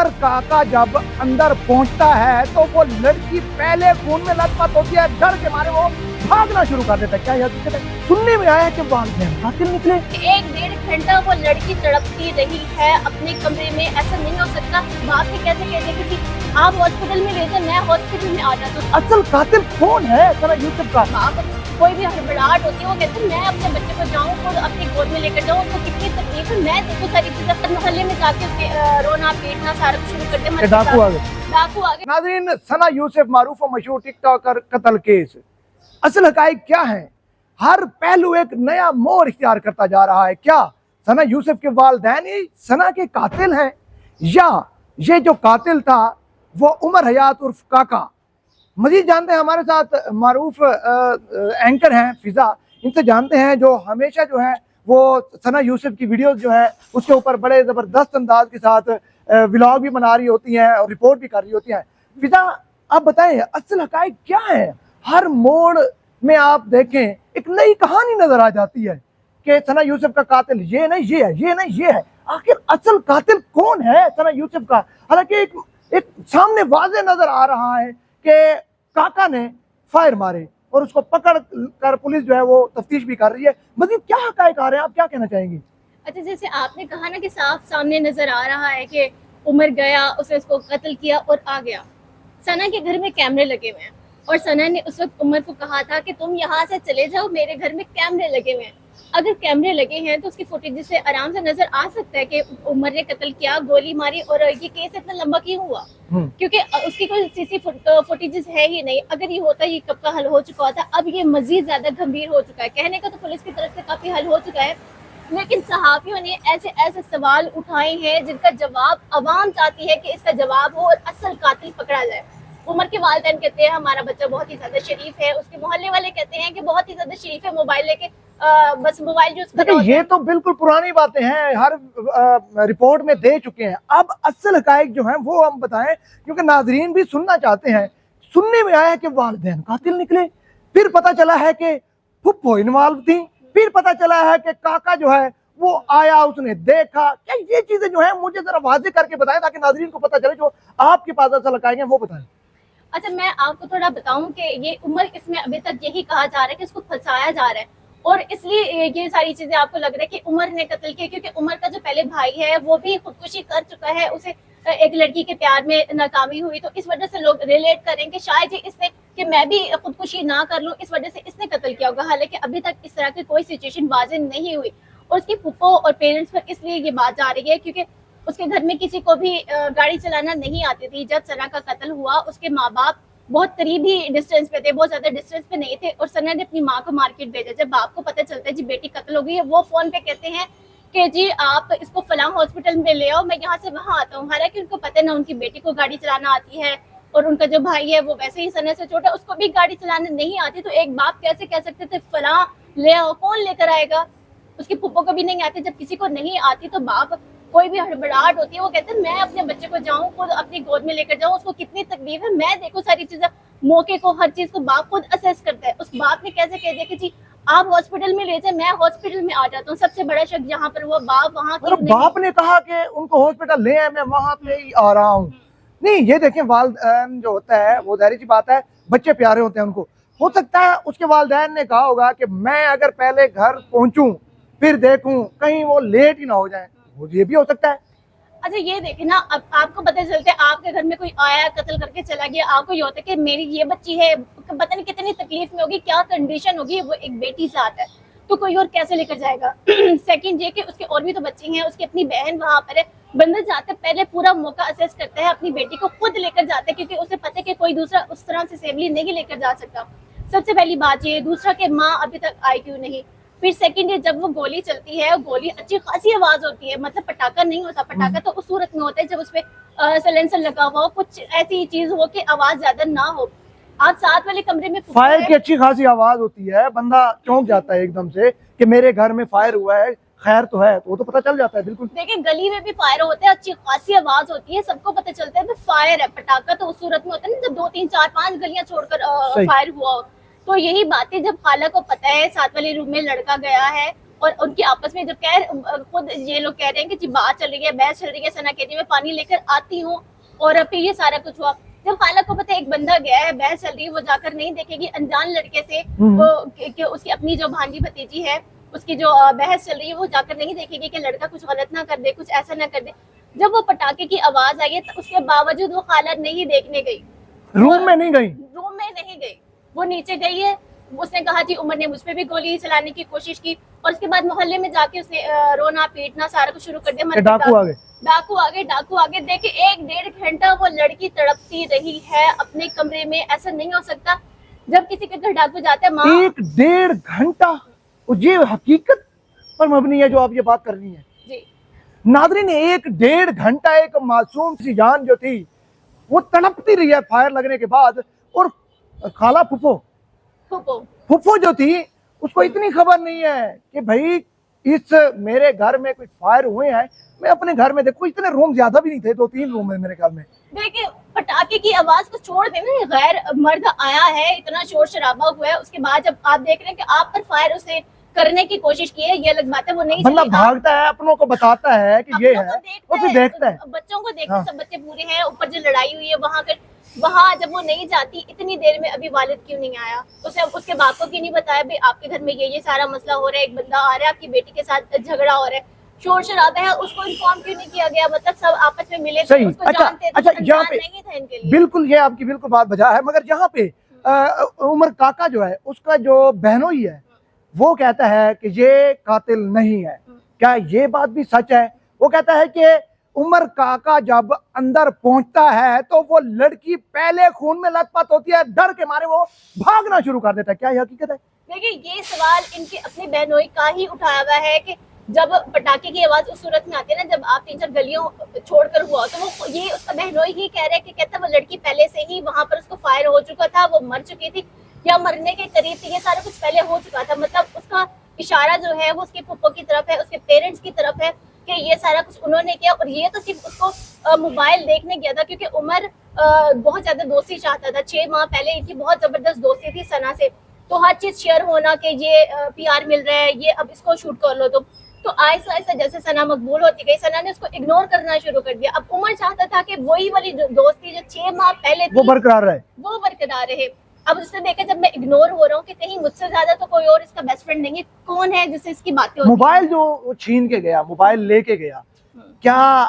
उमर काका जब अंदर पहुंचता है तो वो लड़की पहले खून में लथपथ होती है, डर के मारे वो भागना शुरू कर देता है। क्या यह सुनने में आया कि वालिदैन कातिल निकले? 1-1.5 घंटा वो लड़की तड़पती रही है अपने कमरे में। ऐसा नहीं हो सकता। बाप भी कैसे कहते कि आप हॉस्पिटल में ले जाए, मैं हॉस्पिटल में आ जाता हूँ। असल कातिल कौन है सना यूसुफ का? बाप कोई भी हड़बड़ाहट होती है वो कहते हैं मैं अपने बच्चे को जाऊँ, खुद अपनी गोद में लेकर जाऊँ, उसको कितनी तकलीफ है, मैं देखो सारी चीजें। मोहल्ले में जाके उसके रोना पीटना सारा कुछ शुरू कर दे। डाकू आ गए। डाकू आ गए। नाज़रीन, सना यूसुफ मारूफ और मशहूर टिकटॉकर कत्ल केस, असल हकाइक क्या है? हर पहलू एक नया मोड़ इख्तियार करता जा रहा है। क्या सना यूसुफ के वालिदैन ही सना के कातिल हैं, या ये जो कातिल था वो उमर हयात उर्फ काका? मजीद जानते हैं, हमारे साथ मारूफ एंकर हैं फिजा, इनसे जानते हैं जो हमेशा जो है वो सना यूसुफ की वीडियोस जो है उसके ऊपर बड़े ज़बरदस्त अंदाज के साथ व्लॉग भी बना रही होती हैं और रिपोर्ट भी कर रही होती हैं। फिजा, आप बताएं असल हकाइक क्या है? हर मोड़ में आप देखें एक नई कहानी नजर आ जाती है कि सना यूसुफ का कातिल ये नहीं ये है, ये नहीं ये है। आखिर असल कातिल कौन है सना यूसुफ का? हालांकि एक सामने वाज़े नजर आ रहा है कि काका ने फायर मारे और उसको पकड़ कर पुलिस जो है वो तफ्तीश भी कर रही है। मजीद क्या हकाइक आ रहे हैं, आप क्या कहना चाहेंगी? अच्छा, जैसे आपने कहा ना कि साफ सामने नजर आ रहा है कि उमर गया, उसने उसको कत्ल किया और आ गया। सना के घर में कैमरे लगे हुए हैं और सना ने उस वक्त उमर को कहा था कि तुम यहाँ से चले जाओ, मेरे घर में कैमरे लगे हुए हैं। अगर कैमरे लगे हैं तो उसकी फुटेज से आराम से नजर आ सकता है कि उमर ने कत्ल किया, गोली मारी। और ये केस इतना लंबा क्यों हुआ? क्योंकि उसकी कोई सीसी फुटेजेस है ही नहीं। अगर ये होता ये कब का हल हो चुका था। अब ये मजीद ज्यादा गंभीर हो चुका है। कहने का तो पुलिस की तरफ से काफी हल हो चुका है, लेकिन सहाफियों ने ऐसे ऐसे सवाल उठाए हैं जिनका जवाब अवाम चाहती है कि इसका जवाब हो और असल कातिल पकड़ा जाए। उमर के वालिदैन कहते हैं हमारा बच्चा बहुत ही ज्यादा शरीफ है, उसके मोहल्ले वाले कहते हैं कि बहुत ही ज्यादा शरीफ है, मोबाइल लेके बस मोबाइल यूज कर रहा है। ये तो बिल्कुल पुरानी बातें हैं, हर रिपोर्ट में दे चुके हैं। अब असल हकाइक जो है वो हम बताएं, क्योंकि नाजरीन भी सुनना चाहते हैं। सुनने में आया है कि वालिदैन कातिल निकले, फिर पता चला है कि फुप्पो इन्वॉल्व थी, फिर पता चला है कि काका जो है वो आया, उसने देखा। क्या ये चीजें जो है मुझे जरा वाज़े करके बताएं ताकि नाजरीन को पता चले, जो आपके पास असल हकाइक हैं वो बताएं। अच्छा, मैं आपको थोड़ा बताऊं कि ये उमर इसमें अभी तक यही कहा जा रहा है कि उसको फंसाया जा रहा है और इसलिए ये सारी चीजें आपको लग रहा है कि उमर ने कत्ल किया, क्योंकि उमर का जो पहले भाई है वो भी खुदकुशी कर चुका है। उसे एक लड़की के प्यार में नाकामी हुई, तो इस वजह से लोग रिलेट करें कि शायद इसने कि मैं भी खुदकुशी ना कर लूं, इस वजह से इसने कत्ल किया होगा। हालांकि अभी तक इस तरह की कोई सिचुएशन वाज़ेह नहीं हुई और उसकी फूफो और पेरेंट्स पर इसलिए ये बात जा रही है क्योंकि उसके घर में किसी को भी गाड़ी चलाना नहीं आती थी। जब सना का कत्ल हुआ उसके माँ बाप बहुत करीबी डिस्टेंस पे थे, बहुत ज्यादा डिस्टेंस पे नहीं थे और सना ने अपनी माँ को मार्केट भेजा। जब बाप को पता चलता है जी बेटी कत्ल हो गई है, वो फोन पे कहते हैं कि जी आप इसको फलां हॉस्पिटल में ले आओ, मैं यहाँ से वहाँ आता हूँ। हालांकि उनको पता है ना उनकी बेटी को गाड़ी चलाना आती है और उनका जो भाई है वो वैसे ही सना से छोटा, उसको भी गाड़ी चलाने नहीं आती। तो एक बाप कैसे कह सकते थे फलां ले आओ, कौन लेकर आएगा? उसकी फूफो को भी नहीं आती। जब किसी को नहीं आती तो बाप कोई भी हड़बड़ाहट होती है वो कहते हैं मैं अपने बच्चे को जाऊं, खुद अपनी गोद में लेकर जाऊं, उसको कितनी तकलीफ है, मैं देखो सारी चीजें, मौके को हर चीज को बाप खुद असेस करता है। उस बाप ने कैसे कह दिया कि जी आप हॉस्पिटल में ले जाए, मैं हॉस्पिटल में आ जाता हूँ। सबसे बड़ा शक यहाँ पर हुआ बाप वहाँ बाप ने कहा कि उनको हॉस्पिटल ले आए, मैं वहां पे ही आ रहा हूँ। नहीं, ये देखें वालिदैन जो होता है वो जाहिर सी बात है बच्चे प्यारे होते हैं उनको। हो सकता है उसके वालिदैन ने कहा होगा कि मैं अगर पहले घर पहुंचूं फिर देखूं कहीं वो लेट ही ना हो जाए, ये भी हो सकता है। अच्छा, ये देखे ना, अब आपको पता चलता है आपके घर में कोई आया कत्ल करके चला गया, आपको ये होता है कि मेरी ये बच्ची है, पता नहीं कितनी तकलीफ में होगी, क्या कंडीशन होगी, वो एक बेटी से आता है तो कोई और कैसे लेकर जाएगा। सेकंड ये कि उसके और भी तो बच्चे हैं, उसकी अपनी बहन वहां पर है। बंदा जाता है पहले पूरा मौका असेस करता है, अपनी बेटी को खुद लेकर जाता है क्योंकि उसे पता है कि कोई दूसरा उस तरह से सेफली नहीं लेकर जा सकता। सबसे पहली बात ये। दूसरा कि माँ अभी तक आई क्यों नहीं। फिर सेकंड ये, जब वो गोली चलती है, गोली अच्छी खासी आवाज होती है, मतलब पटाखा नहीं होता, पटाखा तो उस सूरत में होता है जब उसपे साइलेंसर लगा हुआ हो, कुछ ऐसी चीज हो कि आवाज ज्यादा ना हो। आप साथ वाले कमरे में फायर की अच्छी खासी आवाज होती है, बंदा चौंक जाता है एकदम से कि मेरे घर में फायर हुआ है, खैर तो है, तो वो तो पता चल जाता है। बिल्कुल देखिए, गली में भी फायर होते हैं, अच्छी खासी आवाज होती है, सबको पता चलता है फायर है। पटाखा तो उस सूरत में होता है ना जब 2 3 4 5 गलियां छोड़कर फायर हुआ हो। तो यही बातें जब खाला को पता है, साथ वाले रूम में लड़का गया है اور ان کی آپس میں جب خود یہ لوگ کہہ رہے ہیں کہ جی بات چل رہی ہے, بحث چل رہی ہے, ثنا کہتی ہے میں پانی لے کر آتی ہوں, اور پھر یہ سارا کچھ ہوا. جب خالہ کو پتہ ہے ایک بندہ گیا ہے, بحث چل رہی ہے, وہ جا کر نہیں دیکھے گی انجان لڑکے سے, وہ کہ اس کی اپنی جو بھانجی بھتیجی ہے اس کی جو بحث چل رہی ہے, وہ جا کر نہیں دیکھے گی کہ لڑکا کچھ غلط نہ کر دے, کچھ ایسا نہ کر دے. جب وہ پٹاخے کی آواز آئی ہے تو اس کے باوجود وہ خالہ نہیں دیکھنے گئی, روم میں نہیں گئی, روم میں نہیں گئی, وہ نیچے گئی ہے. اس نے کہا جی عمر نے مجھ پہ بھی گولی چلانے کی کوشش کی, اور اس کے بعد محلے میں جا کے اس نے رونا پیٹنا سارا کچھ شروع کر دیا. ڈاکو آگے, ڈاکو آگے. دیکھیں 1-1.5 گھنٹہ وہ لڑکی تڑپتی رہی ہے اپنے کمرے میں. ایسا نہیں ہو سکتا جب کسی کے گھر ڈاکو جاتا ہے. ماں 1-1.5 گھنٹہ, یہ حقیقت پر مبنی ہے جو آپ یہ بات کر رہی ہیں جی. ناظرین. 1-1.5 گھنٹہ ایک معصوم سی جان جو تھی وہ تڑپتی رہی ہے فائر لگنے کے بعد. اور خالہ پھپھو جو تھی اس کو اتنی خبر نہیں ہے کہ بھائی اس میرے گھر میں کوئی فائر ہوئے ہیں, میں اپنے گھر میں دیکھو اتنے روم زیادہ بھی نہیں تھے, 2-3 روم ہیں میرے گھر میں. دیکھیں پٹاخے کی آواز کو چھوڑ دیں نا, غیر مرد آیا ہے, اتنا شور شرابہ ہوا ہے, اس کے بعد جب آپ دیکھ رہے ہیں کہ آپ پر فائر اسے کرنے کی کوشش کی ہے, یہ الگ بات ہے, وہ نہیں بندہ بھاگتا ہے, اپنوں کو بتاتا ہے کہ یہ ہے, وہ پھر دیکھتا ہے, بچوں کو دیکھتے, سب بچے پورے ہیں, اوپر جو لڑائی ہوئی ہے وہاں جب وہ نہیں جاتی اتنی دیر میں ابھی والد کیوں نہیں آیا, اس کے باپ کو کیوں نہیں بتایا بھائی آپ کے گھر میں یہ سارا مسئلہ ہو رہا ہے, ایک بندہ آ رہا ہے, آپ کی بیٹی کے ساتھ جھگڑا ہو رہا ہے, شور شرابہ ہے, اس کو انفارم کیوں نہیں کیا گیا. مطلب سب آپس میں ملے تھے, اس کو جانتے تھے, یہاں پہ نہیں تھا ان کے لیے. بالکل یہ آپ کی بالکل بات بجا ہے. مگر یہاں پہ عمر کاکا جو ہے اس کا جو بہنوئی ہے وہ کہتا ہے کہ یہ قاتل نہیں ہے. کیا یہ بات بھی سچ ہے؟ وہ کہتا ہے کہ عمر کاکا جب اندر پہنچتا ہے تو وہ لڑکی پہلے خون میں لت پت ہوتی ہے, ڈر کے مارے وہ بھاگنا شروع کر دیتا ہے. کیا یہ حقیقت ہے؟ دیکھیں یہ سوال ان کی اپنی بہنوئی کا ہی اٹھایا ہوا ہے کہ جب پٹاخے کی آواز اس صورت میں آتی ہے نا, جب آپ 3-4 گلیوں چھوڑ کر ہوا تو وہ یہ اس کا بہنوئی ہی کہہ رہا ہے کہ کہتا وہ لڑکی پہلے سے ہی وہاں پر اس کو فائر ہو چکا تھا, وہ مر چکی تھی یا مرنے کے قریب تھی, یہ سارا کچھ پہلے ہو چکا تھا. مطلب اس کا اشارہ جو ہے وہ اس کے پھپھو کی طرف ہے, اس کے پیرنٹس کی طرف ہے کہ یہ سارا کچھ انہوں نے کیا. اور یہ تو صرف اس کو موبائل دیکھنے گیا تھا, کیونکہ عمر بہت زیادہ دوستی چاہتا تھا. 6 ماہ پہلے ان کی بہت زبردست دوستی تھی ثنا سے, تو ہر چیز شیئر ہونا کہ یہ PR مل رہا ہے, یہ اب اس کو شوٹ کر لو. تو آہستہ آہستہ جیسے ثنا مقبول ہوتی گئی, ثنا نے اس کو اگنور کرنا شروع کر دیا. اب عمر چاہتا تھا کہ وہی والی دوستی جو 6 ماہ پہلے تھی وہ برقرار رہے. اب اس نے دیکھا جب میں اگنور ہو رہا ہوں کہ کہیں مجھ سے زیادہ تو کوئی اور اس کا بیسٹ فرینڈ نہیں ہے, کون ہے جس سے اس کی باتیں ہوتی ہیں. موبائل جو چھین کے گیا, موبائل لے کے گیا, کیا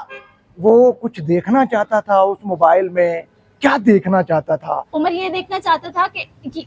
وہ کچھ دیکھنا چاہتا تھا اس موبائل میں؟ کیا دیکھنا چاہتا تھا؟ عمر یہ دیکھنا چاہتا تھا کہ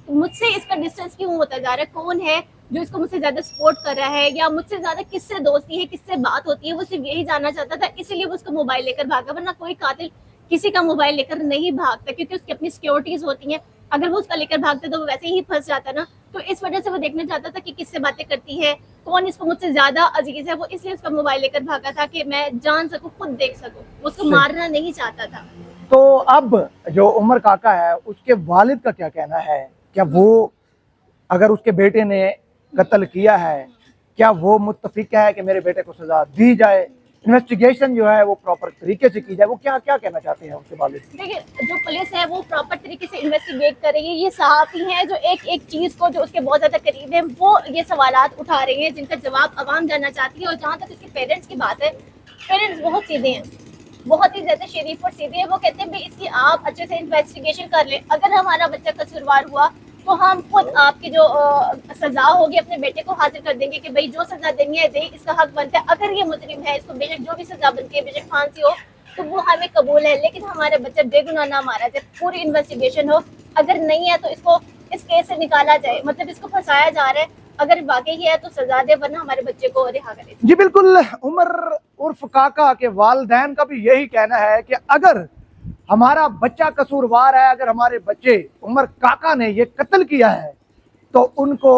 مجھ سے اس کا ڈسٹینس کیوں ہوتا جا رہا ہے, کون ہے جو اس کو مجھ سے زیادہ سپورٹ کر رہا ہے, یا مجھ سے زیادہ کس سے دوستی ہے, کس سے بات ہوتی ہے. وہ صرف یہی جاننا چاہتا تھا, اسی لیے وہ اس کا موبائل لے کر بھاگا. ورنہ کوئی قاتل کسی کا موبائل لے کر نہیں بھاگتا, کیونکہ اس کی اپنی سیکورٹیز ہوتی ہیں. اگر وہ اس کا لے کر بھاگتا تو وہ ویسے ہی پھنس جاتا نا. تو اس وجہ سے وہ دیکھنا چاہتا تھا کہ کس سے باتیں کرتی ہے, کون اس کو مجھ سے زیادہ عزیز ہے. وہ اس لیے اس کا موبائل لے کر بھاگا تھا کہ میں جان سکوں, خود دیکھ سکوں. اس کو مارنا نہیں چاہتا تھا. تو اب جو عمر کاکا ہے اس کے والد کا کیا کہنا ہے؟ کیا وہ اگر اس کے بیٹے نے قتل کیا ہے, کیا وہ متفق ہے کہ میرے بیٹے کو سزا دی جائے, انویسٹیگیشن جو ہے وہ پراپر طریقے سے کی جائے؟ وہ کیا کہنا چاہتے ہیں اس کے والد؟ دیکھیں جو پولیس ہے وہ پراپر طریقے سے انویسٹیگیٹ کر رہی ہے. یہ صحافی ہیں جو ایک چیز کو جو اس کے بہت زیادہ قریب ہیں وہ یہ سوالات اٹھا رہے ہیں جن کا جواب عوام جاننا چاہتی ہے. اور جہاں تک اس کے پیرنٹس کی بات ہے, پیرنٹس بہت سیدھے ہیں, بہت ہی زیادہ شریف اور سیدھے ہیں. وہ کہتے ہیں اس کی آپ اچھے سے انویسٹیگیشن کر لیں, اگر ہمارا بچہ قصوروار ہوا تو ہم خود آپ کی جو سزا ہوگی اپنے بیٹے کو حاصل کر دیں گے کہ بھائی جو سزا دینی ہے دے, اس کا حق بنتا ہے. اگر یہ مجرم ہے, اس کو بے شک جو بھی سزا بنتی ہے, بے شک پھانسی ہو تو وہ ہمیں قبول ہے, لیکن ہمارا بچہ بے گناہ نہ مارا جائے, پوری انویسٹیگیشن ہو. اگر نہیں ہے تو اس کو اس کیس سے نکالا جائے, مطلب اس کو پھنسایا جا رہا ہے. اگر واقعی ہے تو سزا دے, ورنہ ہمارے بچے کو رہا کرے. جی بالکل. عمر عرف کاکا کے والدین کا بھی یہی کہنا ہے کہ اگر ہمارا بچہ قصوروار ہے, اگر ہمارے بچے عمر کاکا نے یہ قتل کیا ہے تو ان کو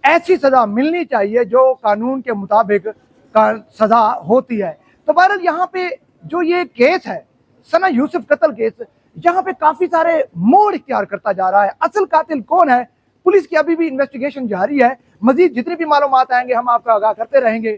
ایسی سزا ملنی چاہیے جو قانون کے مطابق سزا ہوتی ہے. تو بہرحال یہاں پہ جو یہ کیس ہے ثنا یوسف قتل کیس, یہاں پہ کافی سارے موڑ اختیار کرتا جا رہا ہے. اصل قاتل کون ہے؟ پولیس کی ابھی بھی انویسٹیگیشن جاری ہے. مزید جتنی بھی معلومات آئیں گے ہم آپ کو آگاہ کرتے رہیں گے.